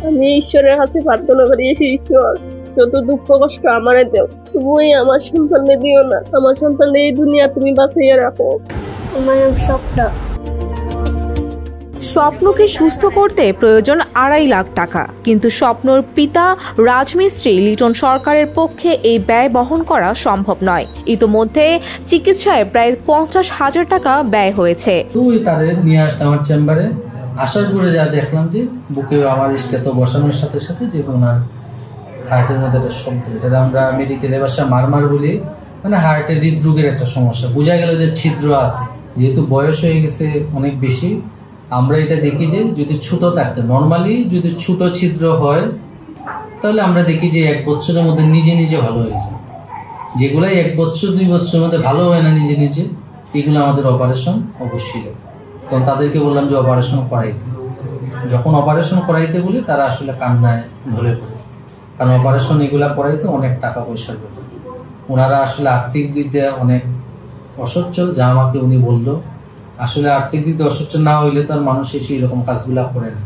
আমি ঈশ্বরের কাছে প্রার্থনা করি, ঈশ্বর যত দুঃখ কষ্ট আমারে দেও, তুমি আমার সন্তানকে দিও না। আমার সন্তানকে এই দুনিয়া তুমি বাঁচিয়ে রাখো। আমার স্বপ্নকে সুস্থ করতে প্রয়োজন 2.5 লাখ টাকা, কিন্তু স্বপ্নর পিতা রাজমিস্ত্রি লিটন সরকারের পক্ষে এই ব্যয় বহন করা সম্ভব নয়। ইতোমধ্যে চিকিৎসায় প্রায় 50,000 টাকা ব্যয় হয়েছে। তাদের নিয়ে আসতে আমার চেম্বারে আসার পরে যা দেখলাম যে বুকে আমার স্টেথো বসানোর সাথে সাথে যে ওনার হার্টের মধ্যে একটা শব্দ, এটা আমরা মেডিকেলের ভাষায় মারমার বলি, মানে হার্টের হৃদরোগের একটা সমস্যা। বোঝা গেল যে ছিদ্র আছে, যেহেতু বয়স হয়ে গেছে অনেক বেশি। আমরা এটা দেখি যে যদি ছোট থাকতে, নর্মালি যদি ছোট ছিদ্র হয় তাহলে আমরা দেখি যে 1 বছরের মধ্যে নিজে নিজে ভালো হয়ে যায়। যেগুলাই 1 বছর 2 বছরের মধ্যে ভালো হয় না নিজে নিজে, এগুলো আমাদের অপারেশন অবশ্যই লাগে। তখন তাদেরকে বললাম যে অপারেশন করাইতে। যখন অপারেশন করাইতে বলি তারা আসলে কান্নায় ঢলে পড়ে, কারণ অপারেশন এগুলা করাইতে অনেক টাকা পয়সার ব্যাপার। ওনারা আসলে আর্থিক দিক দিয়ে অনেক অসচ্ছল, যা আমাকে উনি বললো। আসলে আর্থিক দিক দিয়ে অসচ্ছল না হইলে তার মানুষ এসে এরকম কাজগুলা করে না।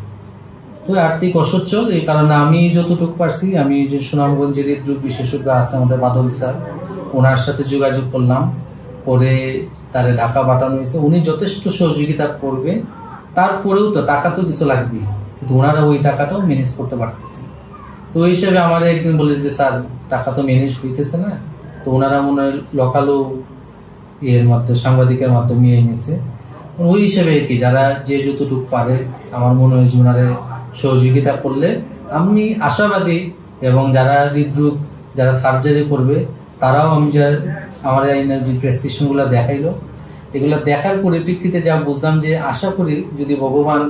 তো আর্থিক অসচ্ছল, এই কারণে আমি যতটুকু পারছি, আমি যে সুনামগঞ্জের হৃদরোগ বিশেষজ্ঞ আছে আমাদের বাদল স্যার, ওনার সাথে যোগাযোগ করলাম, করে তারে ঢাকা পাঠানো হয়েছে। উনি যথেষ্ট সহযোগিতা করবে, তারপরেও তো টাকা তো কিছু লাগবে, কিন্তু ওনারা ওই টাকাটাও ম্যানেজ করতে পারতেছে। তো ওই হিসাবে আমার একদিন বলে যে স্যার টাকা তো ম্যানেজ হইতেছে না, তো ওনারা মনে হয় লোকালও এর মাধ্যমে সাংবাদিকের মাধ্যমে এনেছে। ওই হিসাবে কি যারা যে যতটুকু পারে, আমার মনে হয় যে ওনারা সহযোগিতা করলে আমি আশাবাদী, এবং যারা হৃদরোগ যারা সার্জারি করবে তারাও আমি আমার যে প্রেসক্রিপশনগুলো দেখাইলো, এগুলো দেখার পরিপ্রেক্ষিতে যা বুঝলাম যে আশা করি যদি ভগবান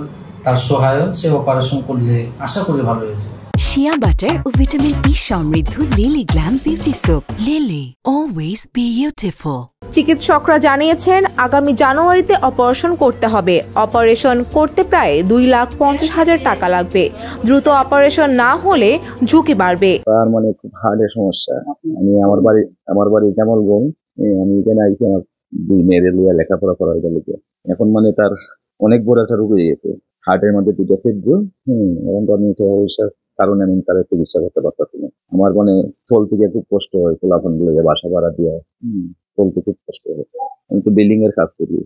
তার সহায়ক, সে অপারেশন করলে আশা করি ভালো হয়ে যাবে। শিয়া বাটার ও ভিটামিন ই সমৃদ্ধ lily glam beauty soap. Lily, always beautiful. চিকিৎসকরা জানিয়েছেন আগামী জানুয়ারিতে অপারেশন করতে হবে। অপারেশন করতে প্রায় 2,50,000 টাকা লাগবে। দ্রুত অপারেশন না হলে ঝুঁকি বাড়বে। তার মানে খুব হার্টের সমস্যা। আমি আমার বাড়ি জামালগঞ্জ, আমি এখানে আইছি আমার 2 মেয়েদের লিয়ে লেখাপড়া করার জন্য। এখন মানে তার অনেক বড় একটা রোগ হয়ে গেছে, হার্টের মধ্যে 2টা ছিদ্র। এখন তো আমি সমস্যার কারণে আমি তাদের চিকিৎসা করতে পারতেছি না। আমার মানে চলতে গিয়ে খুব কষ্ট হয়, খোলাফোন গুলো বাসা ভাড়া দিয়ে চলতে খুব কষ্ট হয়। আমি তো বিল্ডিং এর কাজ করি,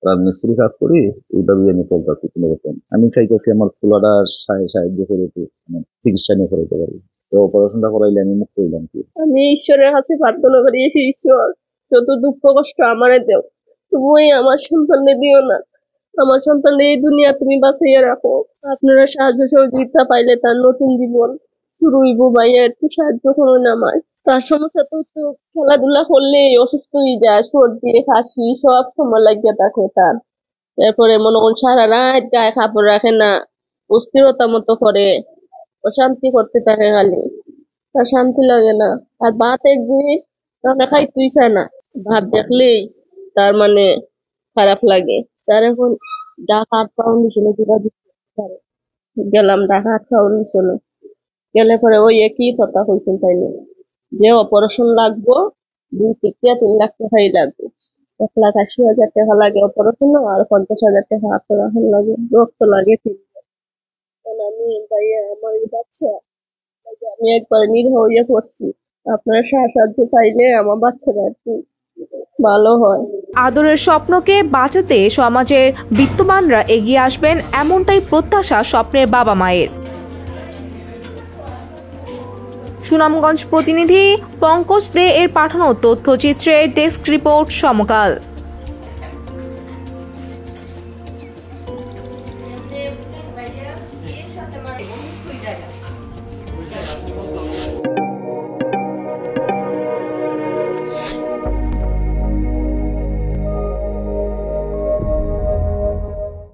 রাজমিস্ত্রি কাজ করি, এইভাবে আমি চলতেছি কোনো রকম। আমি চাইতেছি আমার খোলাটা সাহায্য করে চিকিৎসা নিয়ে করাইতে পারি। তো অপারেশনটা করাইলে আমি মুক্ত হইলাম। কি আমি ঈশ্বরের কাছে প্রার্থনা করি, ঈশ্বর যত দুঃখ কষ্ট আমারে দেও, তুমি আমার সন্তানকে দিও না। আমার সন্তানকে এই দুনিয়া তুমি বাঁচিয়ে রাখো। আপনারা সাহায্য সহযোগিতা পাইলে তার নতুন জীবন শুরু হইব। ভাইয়া একটু সাহায্য করুন আমার। তার সমস্যা তো খেলাধুলা করলেই অসুস্থ হয়ে যায়, সর্দি কাশি সব সময় লাগিয়ে থাকে তার। তারপরে মনে করুন সারা রাত গায়ে কাপড় রাখে না, অস্থিরতা মতো করে, অশান্তি করতে থাকে খালি, তার শান্তি লাগে না। আর ভাত এক জিনিস তাহলে খাইতেই চায় না, ভাত দেখলেই তার মানে খারাপ লাগে। তার এখন ঢাকা ফাউন্ডেশনে যোগাযোগ করে গেলাম, ঢাকা ফাউন্ডেশনে গেলে পরে ওই একই কথা হয়েছেন, তাই না যে অপারেশন লাগবো 2 থেকে 3 লাখ টাকাই লাগবে। 1,80,000 টাকা লাগে অপারেশন, আর 50,000 টাকা অপারেশন লাগে, রক্ত লাগে 3 লাখ। আমি ভাইয়া আমার এই বাচ্চা, আমি একবার নির্ভর হয়ে পড়ছি। আপনারা সাহায্য পাইলে আমার বাচ্চারা একটু ভালো হয়। আদরের স্বপ্নকে বাঁচাতে সমাজের বিত্তবানরা এগিয়ে আসবেন, এমনটাই প্রত্যাশা স্বপ্নের বাবা মায়ের। সুনামগঞ্জ প্রতিনিধি পঙ্কজ দে এর পাঠানো তথ্যচিত্রে ডেস্ক রিপোর্ট সমকাল।